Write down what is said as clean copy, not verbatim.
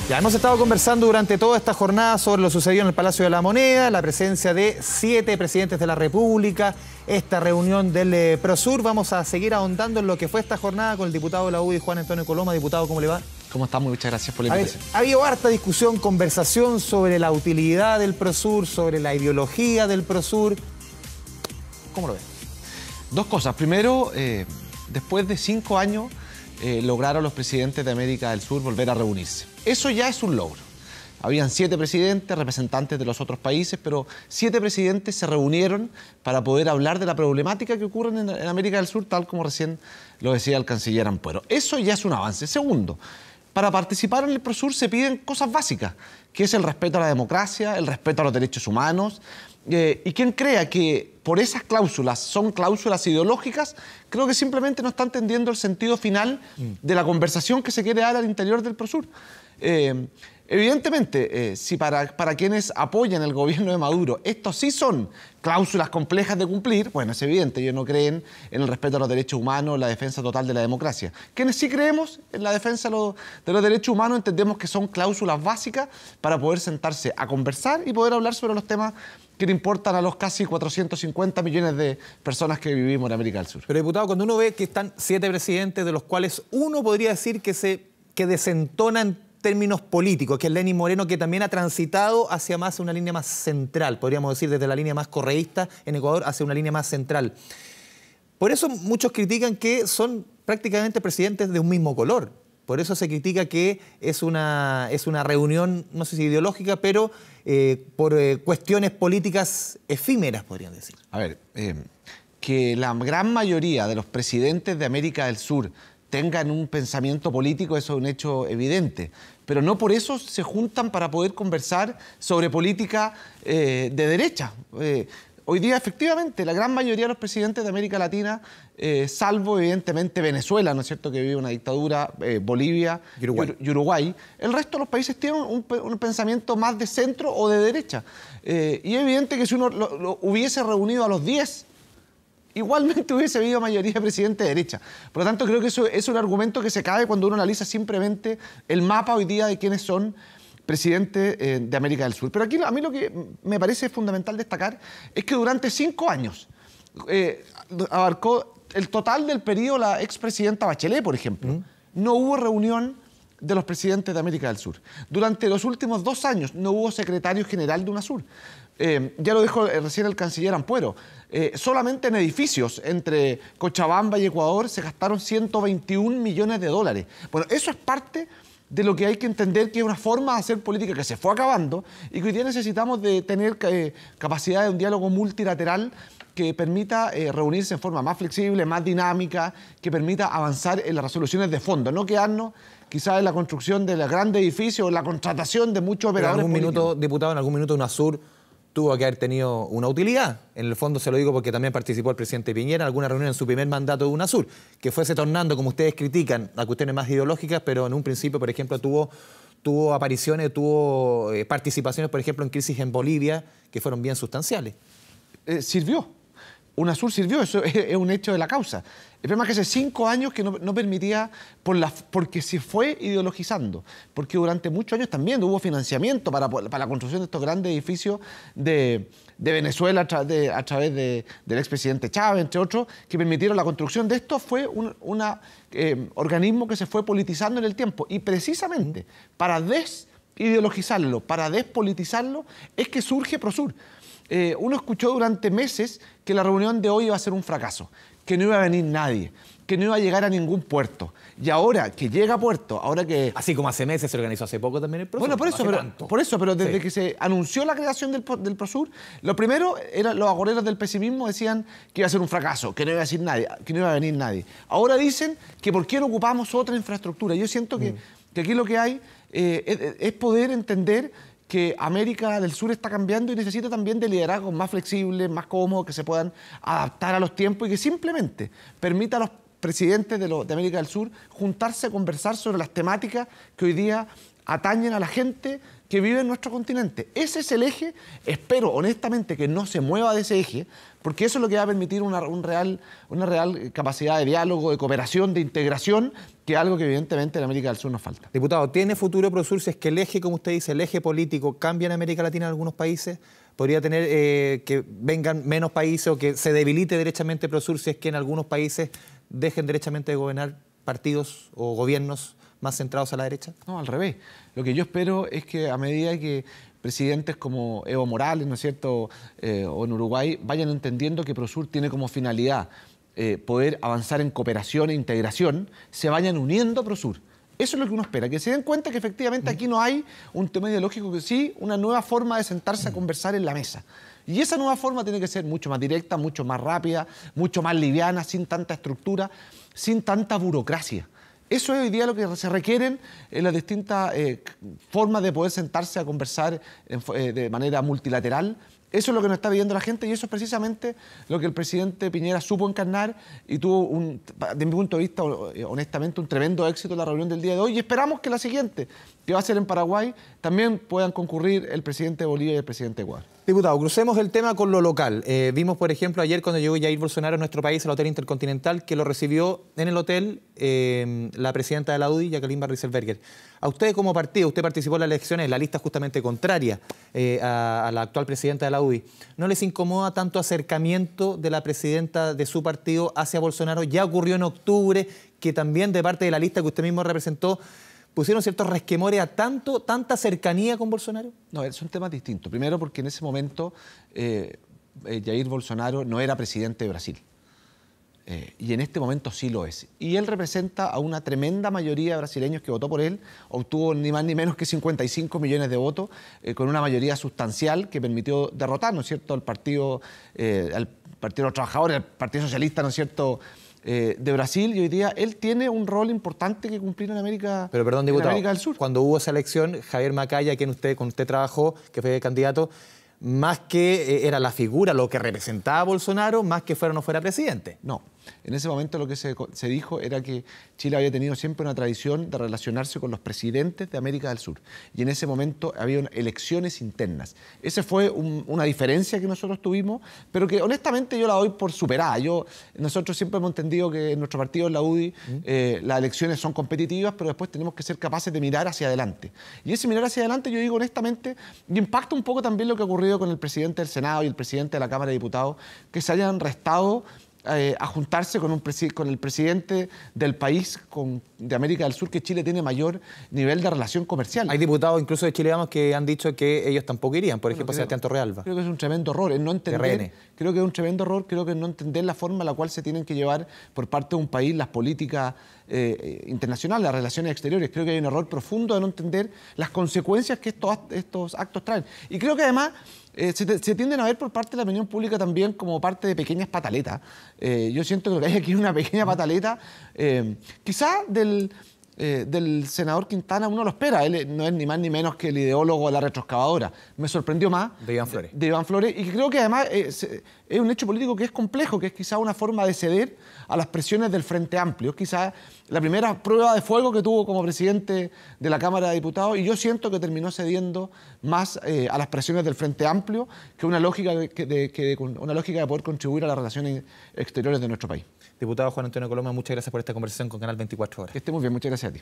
Ya hemos estado conversando durante toda esta jornada sobre lo sucedido en el Palacio de la Moneda, la presencia de 7 presidentes de la República, esta reunión del Prosur. Vamos a seguir ahondando en lo que fue esta jornada con el diputado de la UDI, Juan Antonio Coloma. Diputado, ¿cómo le va? ¿Cómo está? Muchas gracias por la invitación. Ha habido harta discusión, conversación sobre la utilidad del Prosur, sobre la ideología del Prosur. ¿Cómo lo ve? Dos cosas. Primero, después de 5 años, lograron los presidentes de América del Sur volver a reunirse. Eso ya es un logro. Habían 7 presidentes, representantes de los otros países, pero 7 presidentes se reunieron para poder hablar de la problemática que ocurre en América del Sur, tal como recién lo decía el canciller Ampuero. Eso ya es un avance. Segundo, para participar en el Prosur se piden cosas básicas, que es el respeto a la democracia, el respeto a los derechos humanos. Y quien crea que por esas cláusulas son cláusulas ideológicas, creo que simplemente no está entendiendo el sentido final de la conversación que se quiere dar al interior del Prosur. Evidentemente, si para quienes apoyan el gobierno de Maduro estos sí son cláusulas complejas de cumplir, bueno, es evidente, ellos no creen en el respeto a los derechos humanos, la defensa total de la democracia. Quienes sí creemos en la defensa de los derechos humanos entendemos que son cláusulas básicas para poder sentarse a conversar y poder hablar sobre los temas que le importan a los casi 450 millones de personas que vivimos en América del Sur. Pero, diputado, cuando uno ve que están 7 presidentes, de los cuales uno podría decir que desentona en términos políticos, que es Lenín Moreno, que también ha transitado hacia más una línea más central, podríamos decir desde la línea más correísta en Ecuador hacia una línea más central. Por eso muchos critican que son prácticamente presidentes de un mismo color. Por eso se critica que es una reunión, no sé si ideológica, pero por cuestiones políticas efímeras, podrían decir. A ver, que la gran mayoría de los presidentes de América del Sur tengan un pensamiento político, eso es un hecho evidente. Pero no por eso se juntan para poder conversar sobre política de derecha. Hoy día, efectivamente, la gran mayoría de los presidentes de América Latina, salvo evidentemente Venezuela, ¿no es cierto?, que vive una dictadura, Bolivia y Uruguay, el resto de los países tienen un pensamiento más de centro o de derecha. Y es evidente que si uno lo hubiese reunido a los 10, igualmente hubiese habido mayoría de presidentes de derecha. Por lo tanto, creo que eso es un argumento que se cae cuando uno analiza simplemente el mapa hoy día de quiénes son presidente de América del Sur. Pero aquí a mí lo que me parece fundamental destacar es que durante 5 años abarcó el total del periodo la expresidenta Bachelet, por ejemplo. No hubo reunión de los presidentes de América del Sur. Durante los últimos 2 años no hubo secretario general de UNASUR. Ya lo dijo recién el canciller Ampuero. Solamente en edificios entre Cochabamba y Ecuador se gastaron 121 millones de dólares. Bueno, eso es parte de lo que hay que entender que es una forma de hacer política que se fue acabando y que hoy día necesitamos de tener capacidad de un diálogo multilateral que permita reunirse en forma más flexible, más dinámica, que permita avanzar en las resoluciones de fondo, no quedarnos quizás en la construcción de los grandes edificios o en la contratación de muchos operadores políticos. Diputado, en algún minuto UNASUR tuvo que haber tenido una utilidad. En el fondo se lo digo porque también participó el presidente Piñera en alguna reunión en su primer mandato de UNASUR, que fuese tornando, como ustedes critican, a cuestiones más ideológicas, pero en un principio, por ejemplo, tuvo apariciones, tuvo participaciones, por ejemplo, en crisis en Bolivia, que fueron bien sustanciales. Sirvió. UNASUR sirvió, eso es un hecho de la causa. El problema es que hace 5 años que no permitía, porque se fue ideologizando, porque durante muchos años también hubo financiamiento para la construcción de estos grandes edificios de Venezuela a través del expresidente Chávez, entre otros, que permitieron la construcción de esto. Fue un organismo que se fue politizando en el tiempo y precisamente para desideologizarlo, para despolitizarlo, es que surge Prosur. Uno escuchó durante meses que la reunión de hoy iba a ser un fracaso, que no iba a venir nadie, que no iba a llegar a ningún puerto. Y ahora que llega a puerto, ahora que... Así como hace meses se organizó hace poco también el Prosur. Bueno, por eso, pero desde que se anunció la creación del Prosur, lo primero, los agoreros del pesimismo decían que iba a ser un fracaso, que no iba a decir nadie, que no iba a venir nadie. Ahora dicen que por qué no ocupamos otra infraestructura. Yo siento que aquí lo que hay es poder entender que América del Sur está cambiando y necesita también de liderazgos más flexibles, más cómodos, que se puedan adaptar a los tiempos y que simplemente permita a los presidentes de América del Sur juntarse a conversar sobre las temáticas que hoy día atañen a la gente que vive en nuestro continente. Ese es el eje. Espero honestamente que no se mueva de ese eje, porque eso es lo que va a permitir una real capacidad de diálogo, de cooperación, de integración, que es algo que evidentemente en América del Sur nos falta. Diputado, ¿tiene futuro Prosur si es que el eje, como usted dice, el eje político cambia en América Latina en algunos países? ¿Podría tener que vengan menos países o que se debilite derechamente Prosur si es que en algunos países dejen derechamente de gobernar partidos o gobiernos más centrados a la derecha? No, al revés. Lo que yo espero es que a medida que presidentes como Evo Morales, ¿no es cierto?, o en Uruguay, vayan entendiendo que Prosur tiene como finalidad poder avanzar en cooperación e integración, se vayan uniendo a Prosur. Eso es lo que uno espera, que se den cuenta que efectivamente aquí no hay un tema ideológico, que sí, una nueva forma de sentarse a conversar en la mesa. Y esa nueva forma tiene que ser mucho más directa, mucho más rápida, mucho más liviana, sin tanta estructura, sin tanta burocracia. Eso es hoy día lo que se requieren en las distintas formas de poder sentarse a conversar de manera multilateral. Eso es lo que nos está pidiendo la gente y eso es precisamente lo que el presidente Piñera supo encarnar y tuvo, de mi punto de vista, honestamente, un tremendo éxito en la reunión del día de hoy. Y esperamos que la siguiente, que va a ser en Paraguay, también puedan concurrir el presidente de Bolivia y el presidente de Ecuador. Diputado, crucemos el tema con lo local. Vimos, por ejemplo, ayer cuando llegó Jair Bolsonaro a nuestro país, al Hotel Intercontinental, que lo recibió en el hotel la presidenta de la UDI, Jacqueline Van Rieselbergher. A usted como partido, usted participó en las elecciones en la lista justamente contraria a la actual presidenta de la UDI. ¿No les incomoda tanto acercamiento de la presidenta de su partido hacia Bolsonaro? Ya ocurrió en octubre, que también de parte de la lista que usted mismo representó, pusieron ciertos resquemores a tanta cercanía con Bolsonaro. No, son temas distintos. Primero porque en ese momento Jair Bolsonaro no era presidente de Brasil. Y en este momento sí lo es. Y él representa a una tremenda mayoría de brasileños que votó por él. Obtuvo ni más ni menos que 55 millones de votos, con una mayoría sustancial que permitió derrotar, ¿no es cierto?, al Partido de los Trabajadores, al Partido Socialista, ¿no es cierto?, de Brasil, y hoy día él tiene un rol importante que cumplir en América, Pero perdón, diputado, América del Sur. Cuando hubo esa elección, Javier Macaya, con usted trabajó, que fue candidato, más que era la figura, lo que representaba a Bolsonaro, más que fuera o no fuera presidente. No. En ese momento lo que se dijo era que Chile había tenido siempre una tradición de relacionarse con los presidentes de América del Sur. Y en ese momento había elecciones internas. Esa fue una diferencia que nosotros tuvimos, pero que honestamente yo la doy por superada. Nosotros siempre hemos entendido que en nuestro partido, en la UDI, las elecciones son competitivas, pero después tenemos que ser capaces de mirar hacia adelante. Y ese mirar hacia adelante, yo digo honestamente, y impacta un poco también lo que ha ocurrido con el presidente del Senado y el presidente de la Cámara de Diputados, que se hayan restado a juntarse con el presidente del país de América del Sur, que Chile tiene mayor nivel de relación comercial. Hay diputados incluso de Chile Vamos que han dicho que ellos tampoco irían, por ejemplo, Sebastián Torrealba. Creo que es un tremendo error en no entender. Creo que es un tremendo error, creo que no entender la forma en la cual se tienen que llevar por parte de un país las políticas internacionales, las relaciones exteriores. Creo que hay un error profundo de no entender las consecuencias que estos actos traen. Y creo que además se tienden a ver por parte de la opinión pública también como parte de pequeñas pataletas. Yo siento que lo que hay aquí es una pequeña pataleta, quizá del senador Quintana uno lo espera. Él no es ni más ni menos que el ideólogo de la retroexcavadora. Me sorprendió más. De Iván Flores. De Iván Flores. Y creo que además es un hecho político que es complejo, que es quizá una forma de ceder a las presiones del Frente Amplio. Es quizá la primera prueba de fuego que tuvo como presidente de la Cámara de Diputados, y yo siento que terminó cediendo más a las presiones del Frente Amplio que una lógica de poder contribuir a las relaciones exteriores de nuestro país. Diputado Juan Antonio Coloma, muchas gracias por esta conversación con Canal 24 Horas. Que esté muy bien, muchas gracias a ti.